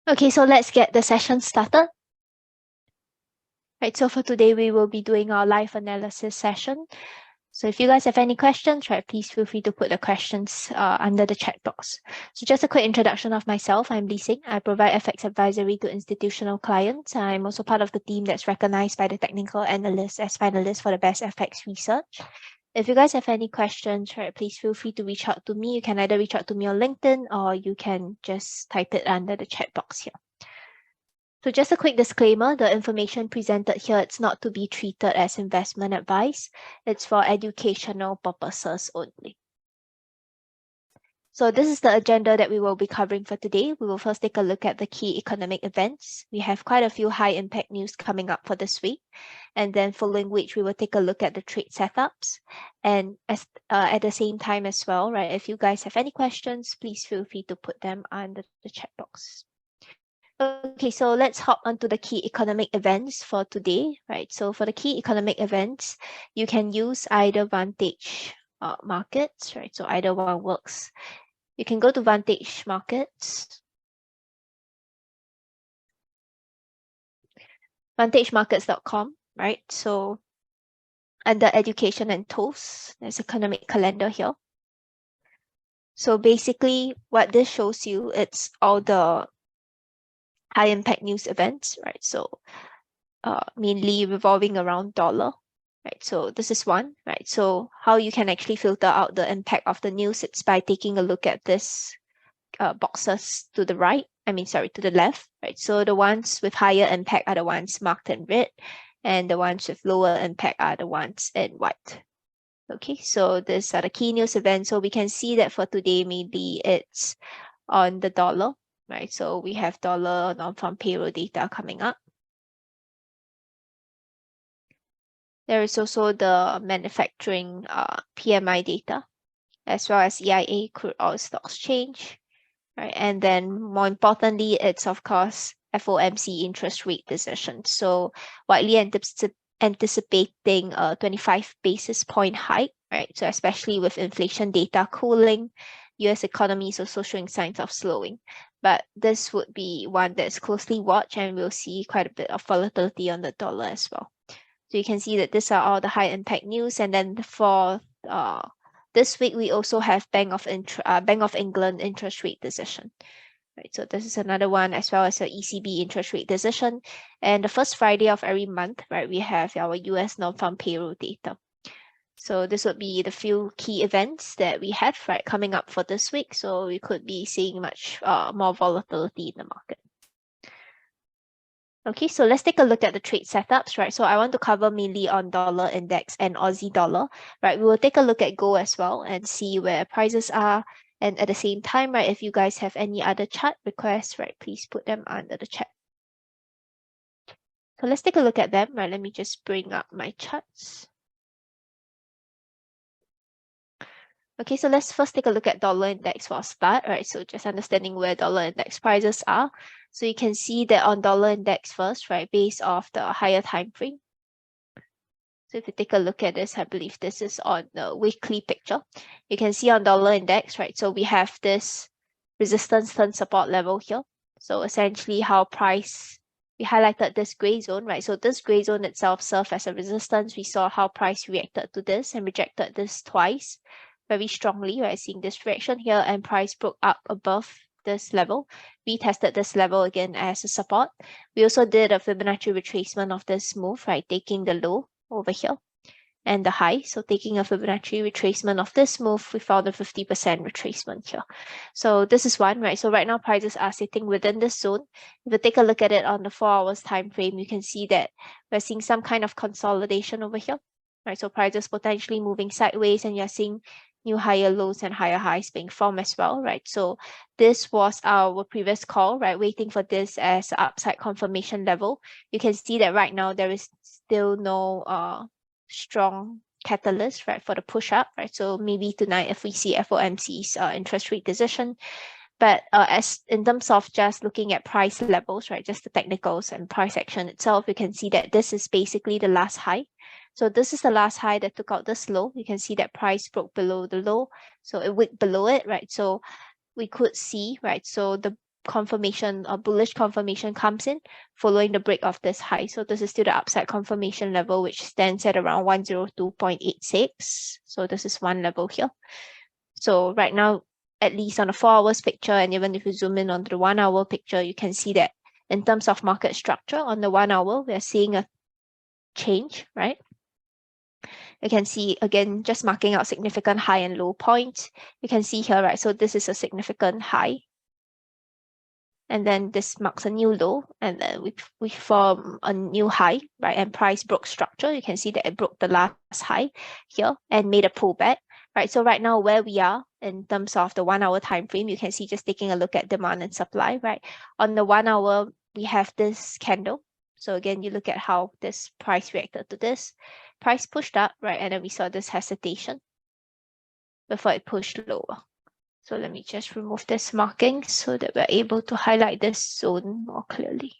Okay, so let's get the session started. Right, so for today, we will be doing our live analysis session. So if you guys have any questions, right, please feel free to put the questions under the chat box. So just a quick introduction of myself. I'm Lee Sing. I provide FX advisory to institutional clients. I'm also part of the team that's recognized by the technical analysts as finalists for the best FX research. If you guys have any questions, right, please feel free to reach out to me. You can either reach out to me on LinkedIn or you can just type it under the chat box here. So just a quick disclaimer, the information presented here, it's not to be treated as investment advice. It's for educational purposes only. So this is the agenda that we will be covering for today. We will first take a look at the key economic events. We have quite a few high impact news coming up for this week. And then following which we will take a look at the trade setups. And at the same time as well, right, if you guys have any questions, please feel free to put them under the chat box. Okay, so let's hop onto the key economic events for today, right? So for the key economic events, you can use either Vantage Markets, right? So either one works. You can go to Vantage Markets. VantageMarkets.com, right? So under Education and Tools, there's economic calendar here. So basically what this shows you, it's all the high impact news events, right? So mainly revolving around dollar, right? So this is one, right? So how you can actually filter out the impact of the news, it's by taking a look at this boxes to the right, to the left, right? So the ones with higher impact are the ones marked in red, and the ones with lower impact are the ones in white. Okay, so these are the key news events. So we can see that for today, maybe it's on the dollar, right? So we have dollar non-farm payroll data coming up. There is also the manufacturing PMI data, as well as EIA crude oil stocks change, right? And then more importantly, it's of course FOMC interest rate decision. So widely anticipating a 25 basis point hike, right? So especially with inflation data cooling, US economy is also showing signs of slowing. But this would be one that's closely watched, and we'll see quite a bit of volatility on the dollar as well. So you can see that these are all the high impact news. And then for this week, we also have Bank of England interest rate decision. Right, so this is another one, as well as the ECB interest rate decision. And the first Friday of every month, right, we have our US non-farm payroll data. So this would be the few key events that we have, right, coming up for this week. So we could be seeing much more volatility in the market. Okay, so let's take a look at the trade setups, right? So I want to cover mainly on dollar index and Aussie dollar, right? We will take a look at gold as well and see where prices are. And at the same time, right, if you guys have any other chart requests, right, please put them under the chat. So let's take a look at them, right? Let me just bring up my charts. Okay, so let's first take a look at dollar index for a start, right? So just understanding where dollar index prices are. So you can see that on dollar index first, right, based off the higher time frame. So if you take a look at this, I believe this is on the weekly picture. You can see on dollar index, right? So we have this resistance turn support level here. So essentially how price, we highlighted this gray zone, right? So this gray zone itself served as a resistance. We saw how price reacted to this and rejected this twice very strongly, right? Seeing this reaction here, and price broke up above this level. We tested this level again as a support. We also did a Fibonacci retracement of this move, right? Taking the low over here and the high. So taking a Fibonacci retracement of this move, we found a 50% retracement here. So this is one, right? So right now prices are sitting within this zone. If you take a look at it on the 4 hours time frame, you can see that we're seeing some kind of consolidation over here, right? So prices potentially moving sideways, and you're seeing new higher lows and higher highs being formed as well, right? So this was our previous call, right? Waiting for this as upside confirmation level. You can see that right now there is still no strong catalyst, right, for the push up, right? So maybe tonight if we see FOMC's interest rate decision. But as in terms of just looking at price levels, right, just the technicals and price action itself, you can see that this is basically the last high. So this is the last high that took out this low. You can see that price broke below the low. So it wicked below it, right? So we could see, right? So the confirmation or bullish confirmation comes in following the break of this high. So this is still the upside confirmation level, which stands at around 102.86. So this is one level here. So right now, at least on the 4 hours picture, and even if you zoom in onto the 1 hour picture, you can see that in terms of market structure on the 1 hour, we're seeing a change, right? You can see again, just marking out significant high and low points. You can see here, right? So this is a significant high. And then this marks a new low, and then we form a new high, right? And price broke structure. You can see that it broke the last high here and made a pullback, right? So right now where we are in terms of the 1 hour time frame, you can see just taking a look at demand and supply, right? On the 1 hour, we have this candle. So again, you look at how this price reacted to this. Price pushed up, right? And then we saw this hesitation before it pushed lower. So let me just remove this marking so that we're able to highlight this zone more clearly.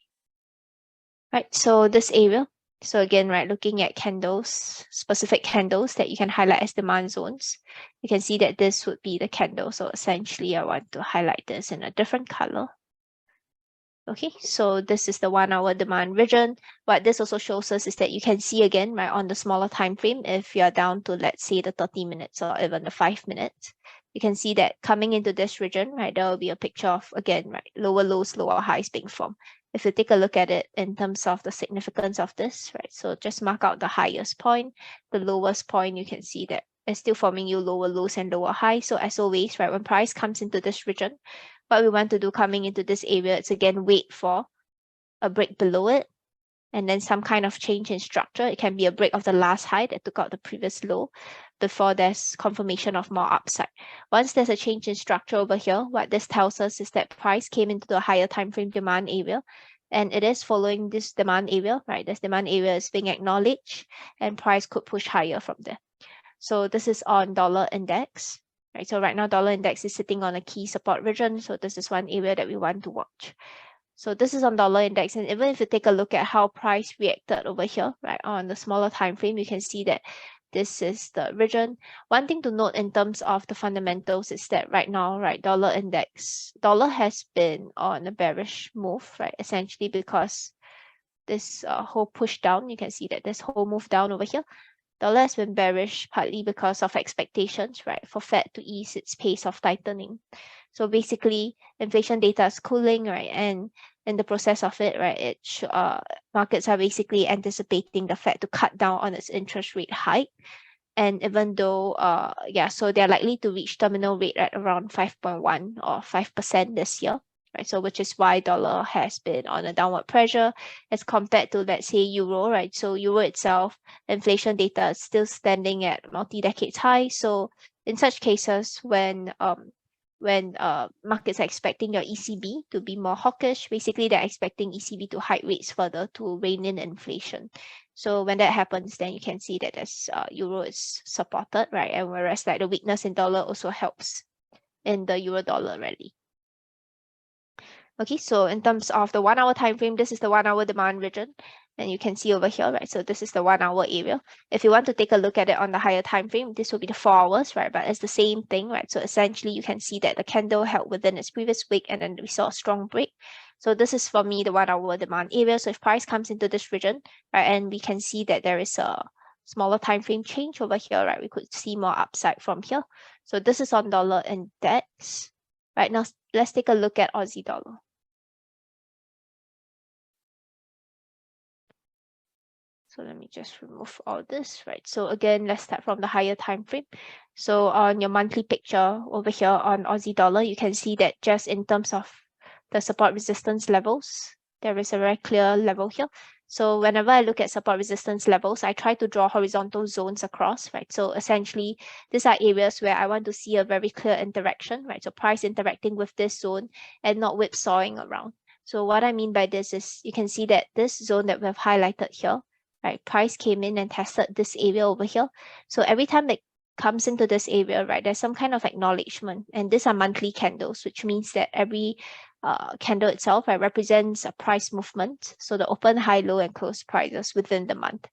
Right, so this area. So again, right, looking at candles, specific candles that you can highlight as demand zones. You can see that this would be the candle. So essentially, I want to highlight this in a different color. Okay, so this is the 1 hour demand region. What this also shows us is that you can see again, right, on the smaller time frame, if you're down to, let's say, the 30 minutes or even the 5 minutes, you can see that coming into this region, right, there will be a picture of, again, right, lower lows, lower highs being formed. If you take a look at it in terms of the significance of this, right, so just mark out the highest point, the lowest point, you can see that it's still forming you lower lows and lower highs. So as always, right, when price comes into this region, what we want to do coming into this area is again wait for a break below it and then some kind of change in structure. It can be a break of the last high that took out the previous low before there's confirmation of more upside. Once there's a change in structure over here, what this tells us is that price came into the higher time frame demand area and it is following this demand area, right? This demand area is being acknowledged and price could push higher from there. So this is on dollar index. Right, so right now, dollar index is sitting on a key support region. So this is one area that we want to watch. So this is on dollar index. And even if you take a look at how price reacted over here, right, on the smaller time frame, you can see that this is the region. One thing to note in terms of the fundamentals is that right now, right, dollar index, dollar has been on a bearish move, right, essentially because this whole push down, you can see that this whole move down over here, dollar has been bearish partly because of expectations, right, for Fed to ease its pace of tightening. So basically, inflation data is cooling, right, and in the process of it, right, markets are basically anticipating the Fed to cut down on its interest rate hike. And even though, so they're likely to reach terminal rate at around 5.1 or 5% this year. Right, so which is why dollar has been on a downward pressure as compared to, let's say, euro, right? So euro itself, inflation data is still standing at multi-decades high. So in such cases, when markets are expecting your ECB to be more hawkish, basically they're expecting ECB to hike rates further to rein in inflation. So when that happens, then you can see that as euro is supported, right? And whereas like the weakness in dollar also helps in the euro dollar rally. Okay, so in terms of the 1 hour time frame, this is the 1 hour demand region. And you can see over here, right? So this is the 1 hour area. If you want to take a look at it on the higher time frame, this will be the 4 hours, right? But it's the same thing, right? So essentially, you can see that the candle held within its previous wick, and then we saw a strong break. So this is for me the 1 hour demand area. So if price comes into this region, right, and we can see that there is a smaller time frame change over here, right? We could see more upside from here. So this is on dollar index. Right now, let's take a look at Aussie dollar. So let me just remove all this, right? So again, let's start from the higher time frame. So on your monthly picture over here on Aussie dollar, you can see that just in terms of the support resistance levels, there is a very clear level here. So whenever I look at support resistance levels, I try to draw horizontal zones across, right? So essentially, these are areas where I want to see a very clear interaction, right? So price interacting with this zone and not whipsawing around. So what I mean by this is you can see that this zone that we have highlighted here, right, price came in and tested this area over here. So every time it comes into this area, right, there's some kind of acknowledgement. And these are monthly candles, which means that every candle itself, right, represents a price movement. So the open, high, low, and close prices within the month.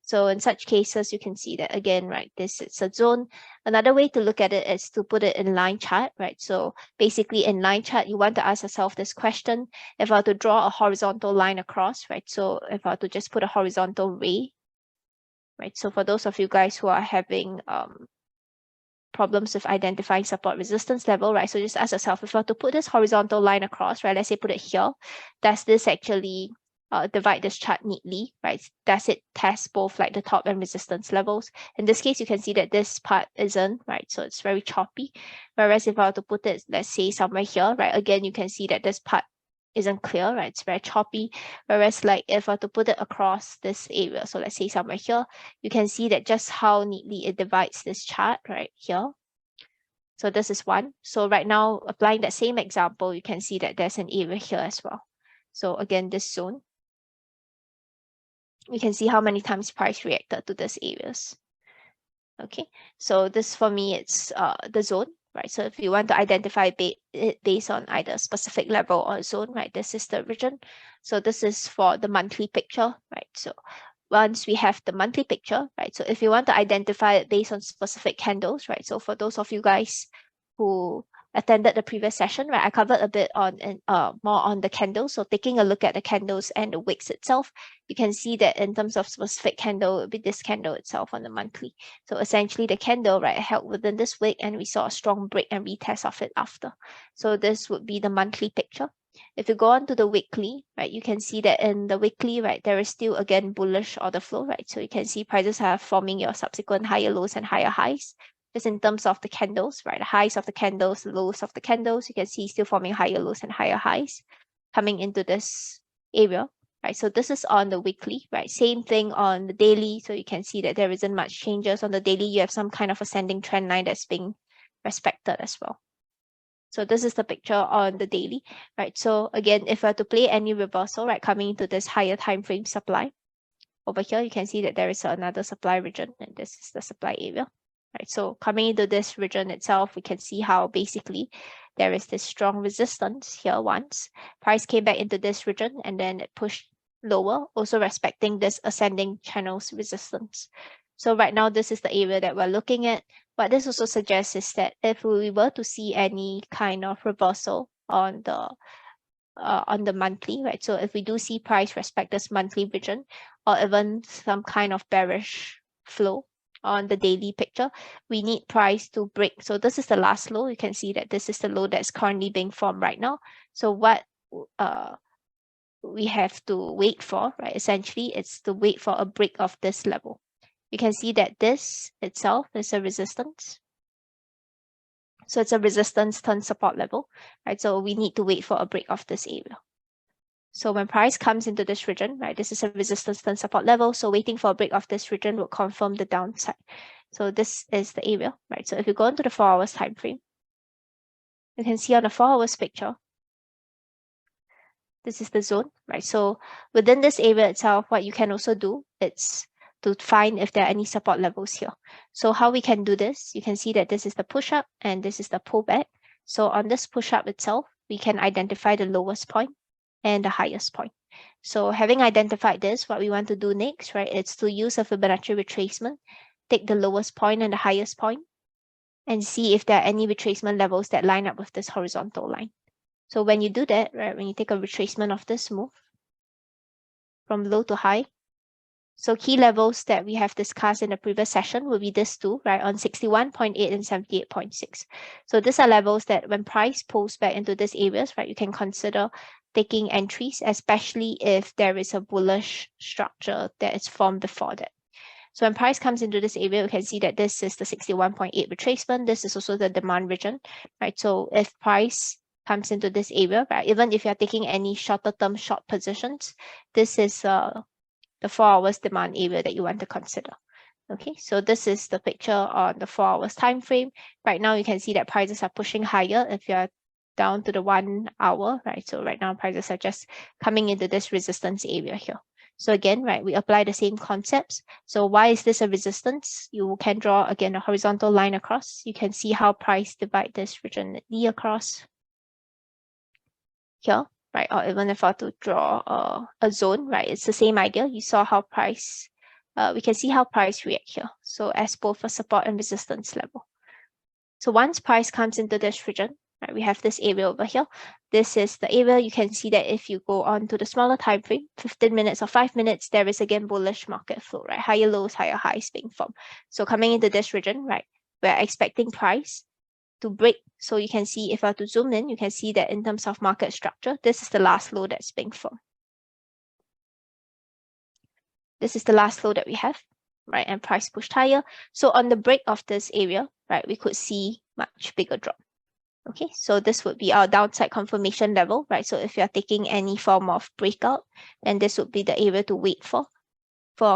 So in such cases, you can see that again, right, this is a zone. Another way to look at it is to put it in line chart, right? So basically in line chart, you want to ask yourself this question: if I were to draw a horizontal line across, right? So if I were to just put a horizontal ray, right? So for those of you guys who are having problems with identifying support resistance level, right? So just ask yourself, if I were to put this horizontal line across, right? Let's say put it here, does this actually divide this chart neatly, right? Does it test both like the top and resistance levels? In this case, you can see that this part isn't, right? So it's very choppy. Whereas if I were to put it, let's say somewhere here, right? Again, you can see that this part isn't clear, right? It's very choppy. Whereas like if I were to put it across this area, so let's say somewhere here, you can see that just how neatly it divides this chart right here. So this is one. So right now, applying that same example, you can see that there's an area here as well. So again, this zone, we can see how many times price reacted to these areas. Okay, so this for me, it's the zone, right? So if you want to identify it based on either a specific level or zone, right? This is the region. So this is for the monthly picture, right? So once we have the monthly picture, right? So if you want to identify it based on specific candles, right? So for those of you guys who attended the previous session, right, I covered a bit on more on the candles. So taking a look at the candles and the wicks itself, you can see that in terms of specific candle, it would be this candle itself on the monthly. So essentially the candle, right, held within this wick and we saw a strong break and retest of it after. So this would be the monthly picture. If you go on to the weekly, right, you can see that in the weekly, right, there is still again bullish order flow, right? So you can see prices are forming your subsequent higher lows and higher highs. Just in terms of the candles, right, the highs of the candles, the lows of the candles, you can see still forming higher lows and higher highs coming into this area, right? So this is on the weekly, right? Same thing on the daily. So you can see that there isn't much changes on the daily. You have some kind of ascending trend line that's being respected as well. So this is the picture on the daily, right? So again, if I were to play any reversal, right, coming into this higher time frame supply, over here, you can see that there is another supply region, and this is the supply area, right? So coming into this region itself, we can see how basically there is this strong resistance here once. Price came back into this region and then it pushed lower, also respecting this ascending channel's resistance. So right now, this is the area that we're looking at. What this also suggests is that if we were to see any kind of reversal on the monthly, right? So if we do see price respect this monthly region, or even some kind of bearish flow on the daily picture, we need price to break. So this is the last low. You can see that this is the low that's currently being formed right now. So what we have to wait for, right? Essentially, it's to wait for a break of this level. You can see that this itself is a resistance. So it's a resistance turn support level, right? So we need to wait for a break of this area. So when price comes into this region, right, this is a resistance turn support level. So waiting for a break of this region will confirm the downside. So this is the area, right? So if you go into the 4 hours time frame, you can see on the 4 hours picture, this is the zone, right? So within this area itself, what you can also do is to find if there are any support levels here. So how we can do this, you can see that this is the push up and this is the pullback. So on this push up itself, we can identify the lowest point and the highest point. So having identified this, what we want to do next, right, is to use a Fibonacci retracement, take the lowest point and the highest point, and see if there are any retracement levels that line up with this horizontal line. So when you do that, right, when you take a retracement of this move from low to high, so key levels that we have discussed in the previous session will be this two, right, on 61.8 and 78.6. So these are levels that when price pulls back into these areas, right, you can consider taking entries, especially if there is a bullish structure that is formed before that. So when price comes into this area, you can see that this is the 61.8 retracement. This is also the demand region, right? So if price comes into this area, right, even if you're taking any shorter term short positions, this is the 4 hours demand area that you want to consider. Okay, so this is the picture on the 4 hours time frame. Right now, you can see that prices are pushing higher if you're down to the 1 hour, right? So right now, prices are just coming into this resistance area here. So again, right, we apply the same concepts. So why is this a resistance? You can draw, again, a horizontal line across. You can see how price divide this region across here, right? Or even if I were to draw a zone, right? It's the same idea. You saw how price we can see how price react here. So as both a support and resistance level. So once price comes into this region, right, we have this area over here. This is the area. You can see that if you go on to the smaller time frame, 15 minutes or 5 minutes, there is again bullish market flow, right? Higher lows, higher highs being formed. So coming into this region, right, we're expecting price to break. So you can see, if I were to zoom in, you can see that in terms of market structure, this is the last low that's being formed. This is the last low that we have, right? And price pushed higher. So on the break of this area, right, we could see much bigger drop. Okay, so this would be our downside confirmation level, right? So if you're taking any form of breakout, then this would be the area to wait for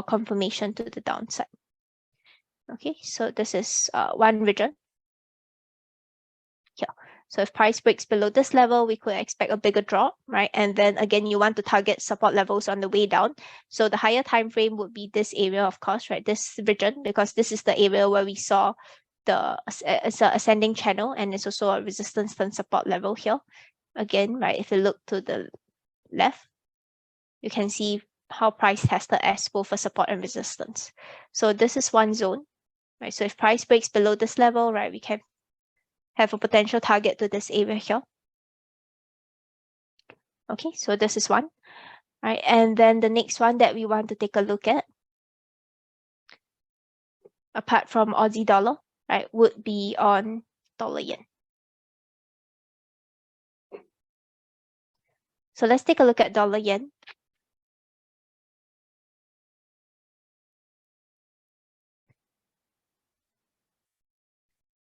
confirmation to the downside. Okay, so this is one region. Here. So if price breaks below this level, we could expect a bigger drop, right? And then again, you want to target support levels on the way down. So the higher time frame would be this area, of course, right? This region, because this is the area where we saw it's an ascending channel, and it's also a resistance and support level here. Again, right, if you look to the left, you can see how price tested as both a support and resistance. So this is one zone, right? So if price breaks below this level, right, we can have a potential target to this area here. Okay, so this is one, right? And then the next one that we want to take a look at, apart from Aussie dollar, right, would be on dollar yen. So let's take a look at dollar yen.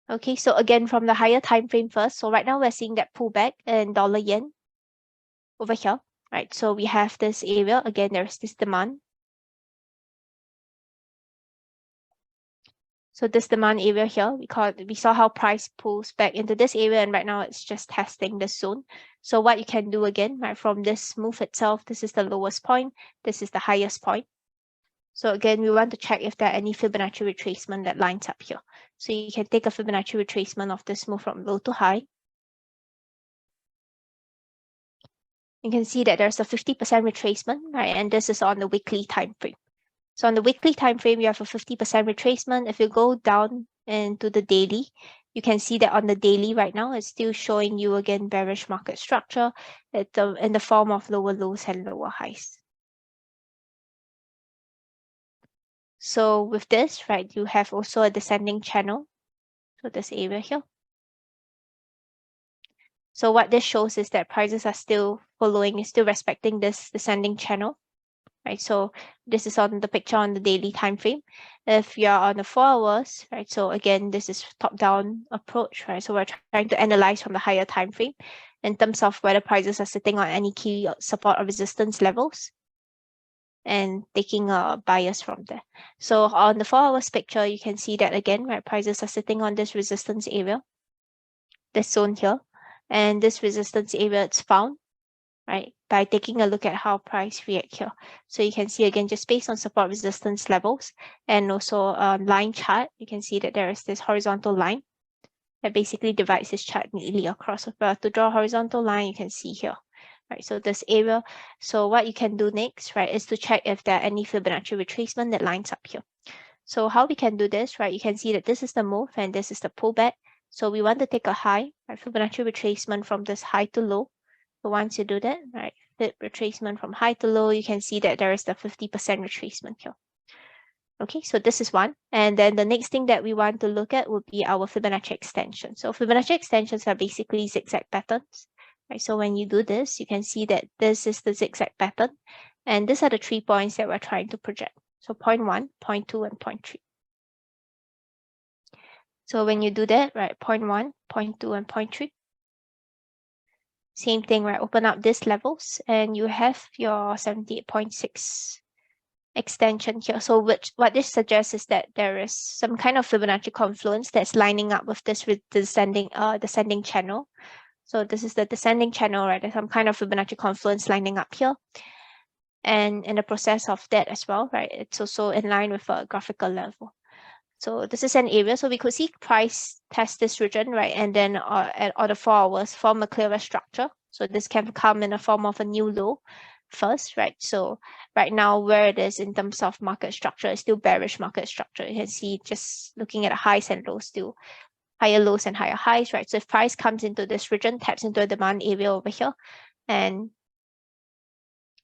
Okay, so again, from the higher time frame first. So right now we're seeing that pullback in dollar yen over here, right? So we have this area. Again, there's this demand. So this demand area here, we saw how price pulls back into this area, and right now it's just testing this zone. So what you can do again, right, from this move itself, this is the lowest point, this is the highest point. So again, we want to check if there are any Fibonacci retracement that lines up here. So you can take a Fibonacci retracement of this move from low to high. You can see that there's a 50% retracement, right? And this is on the weekly time frame. So on the weekly time frame, you have a 50% retracement. If you go down into the daily, you can see that on the daily right now, it's still showing you again bearish market structure in the form of lower lows and lower highs. So with this, right, you have also a descending channel. So this area here. So what this shows is that prices are still respecting this descending channel. Right, so this is on the picture on the daily time frame. If you're on the 4 hours, right, so again, this is top-down approach, right? So we're trying to analyze from the higher time frame in terms of whether prices are sitting on any key support or resistance levels and taking a bias from there. So on the 4 hours picture, you can see that again, right, prices are sitting on this resistance area, this zone here, and this resistance area it's found, right, by taking a look at how price react here. So you can see again, just based on support resistance levels and also a line chart, you can see that there is this horizontal line that basically divides this chart neatly across. To draw a horizontal line, you can see here, right? So this area. So what you can do next, right, is to check if there are any Fibonacci retracement that lines up here. So how we can do this, right? You can see that this is the move and this is the pullback. So we want to take a high, right, Fibonacci retracement from this high to low. So once you do that, right, Fib retracement from high to low, you can see that there is the 50% retracement here. Okay, so this is one. And then the next thing that we want to look at would be our Fibonacci extension. So Fibonacci extensions are basically zigzag patterns, right? So when you do this, you can see that this is the zigzag pattern. And these are the 3 points that we're trying to project. So point 1, point 2, and point 3. So when you do that, right, point 1, point 2, and point 3. Same thing, right? Open up these levels and you have your 78.6 extension here. So what this suggests is that there is some kind of Fibonacci confluence that's lining up with this descending channel. So this is the descending channel, right? There's some kind of Fibonacci confluence lining up here. And in the process of that as well, right, it's also in line with a graphical level. So this is an area. So we could see price test this region, right? And then on the 4 hours form a clearer structure. So this can come in the form of a new low. first, right? So right now where it is in terms of market structure, it's still bearish market structure. You can see just looking at the highs and lows, still higher lows and higher highs, right? So if price comes into this region, taps into a demand area over here, and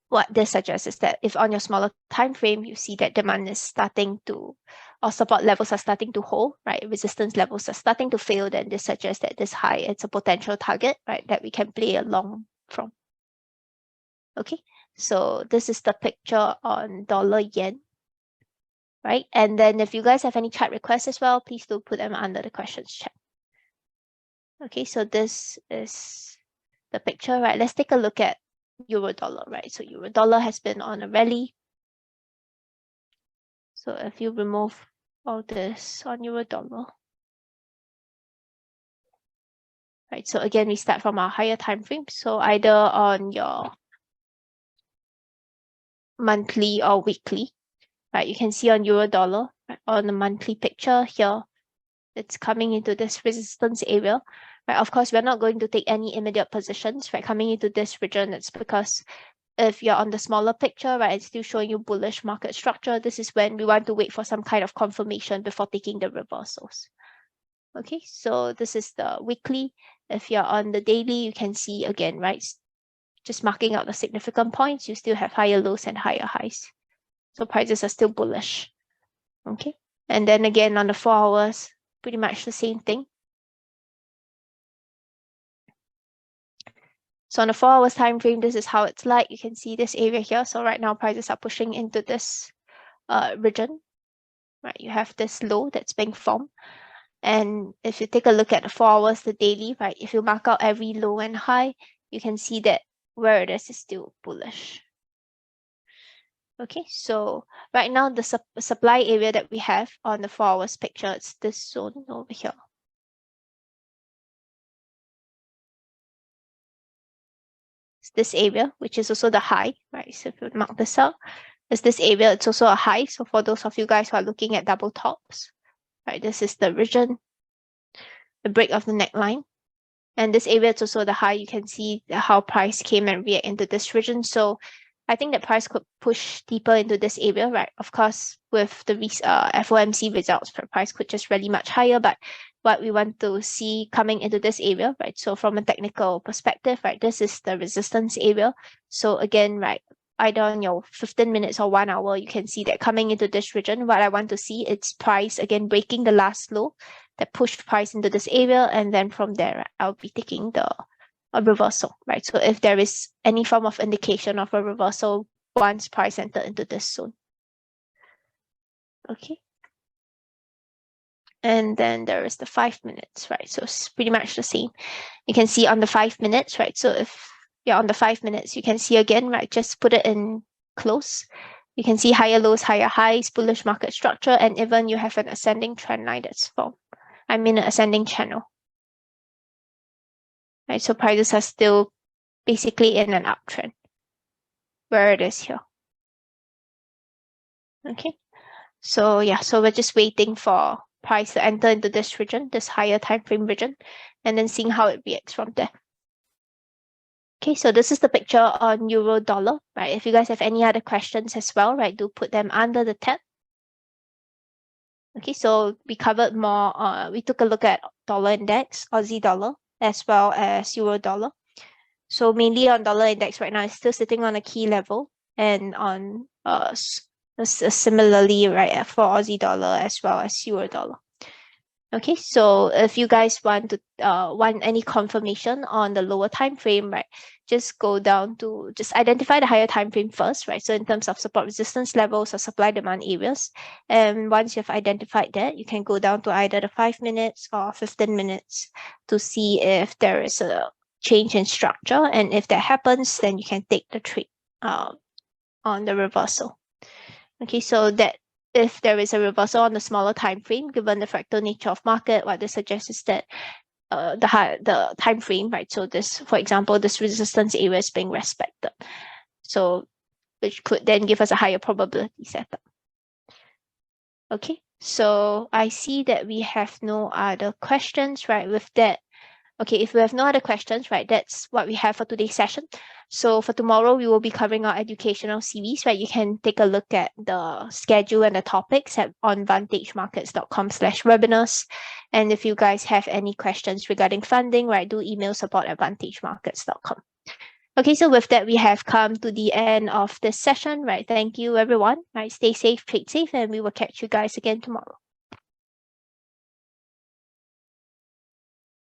what this suggests is that if on your smaller time frame, you see that demand is starting to, or support levels are starting to hold, right? Resistance levels are starting to fail, then this suggests that this high, it's a potential target, right? That we can play along from. Okay, so this is the picture on dollar yen, right? And then if you guys have any chat requests as well, please do put them under the questions chat. Okay, so this is the picture, right? Let's take a look at euro dollar, right? So euro dollar has been on a rally. So if you remove all this on euro dollar, right? So again, we start from our higher time frame. So either on your monthly or weekly, right? You can see on euro dollar, right? On the monthly picture here, it's coming into this resistance area, right? Of course, we're not going to take any immediate positions, right? Coming into this region, it's because if you're on the smaller picture, right, it's still showing you bullish market structure. This is when we want to wait for some kind of confirmation before taking the reversals. Okay, so this is the weekly. If you're on the daily, you can see again, right, just marking out the significant points, you still have higher lows and higher highs. So prices are still bullish. Okay, and then again on the 4 hours, pretty much the same thing. So on the 4 hours time frame, this is how it's like. You can see this area here. So right now prices are pushing into this region, right? You have this low that's being formed. And if you take a look at the 4 hours, the daily, right? If you mark out every low and high, you can see that where it is still bullish. Okay, so right now the supply area that we have on the 4 hours picture, it's this zone over here. It's this area, which is also the high, right? So if you mark this out, it's this area, it's also a high. So for those of you guys who are looking at double tops, right? This is the region, the break of the neckline. And this area is also the high. You can see how price came and react into this region. So I think that price could push deeper into this area, right? Of course, with the FOMC results, price could just rally much higher. But what we want to see coming into this area, right? So from a technical perspective, right, this is the resistance area. So again, right, either on your 15 minutes or 1 hour, you can see that coming into this region, what I want to see, it's price again breaking the last low that pushed price into this area, and then from there I'll be taking a reversal, right? So if there is any form of indication of a reversal once price enter into this zone. Okay. And then there is the 5 minutes, right? So it's pretty much the same. You can see on the 5 minutes, right? So if you're on the 5 minutes, you can see again, right? Just put it in close. You can see higher lows, higher highs, bullish market structure, and even you have an ascending trend line that's formed. I mean, an ascending channel. Right, so prices are still basically in an uptrend where it is here. Okay, so yeah, so we're just waiting for price to enter into this region, this higher time frame region, and then seeing how it reacts from there. Okay, so this is the picture on euro dollar, right? If you guys have any other questions as well, right, do put them under the tab. Okay, so we covered more, we took a look at dollar index, Aussie dollar, as well as euro dollar. So mainly on dollar index right now, it's still sitting on a key level, and on similarly, right, for Aussie dollar as well as euro dollar. Okay, so if you guys want to want any confirmation on the lower time frame, right, just go down to just identify the higher time frame first, right? So in terms of support resistance levels or supply demand areas, and once you've identified that, you can go down to either the 5 minutes or 15 minutes to see if there is a change in structure, and if that happens, then you can take the trade on the reversal. Okay, so that if there is a reversal on the smaller time frame, given the fractal nature of market, what this suggests is that the time frame, right? So this, for example, this resistance area is being respected. So which could then give us a higher probability setup. Okay, so I see that we have no other questions, right? With that, Okay, if we have no other questions, right, that's what we have for today's session. So for tomorrow, we will be covering our educational series, right? You can take a look at the schedule and the topics on vantagemarkets.com/webinars. And if you guys have any questions regarding funding, right, do email support@vantagemarkets.com. Okay, so with that, we have come to the end of this session, right? Thank you, everyone. Right, stay safe, trade safe, and we will catch you guys again tomorrow.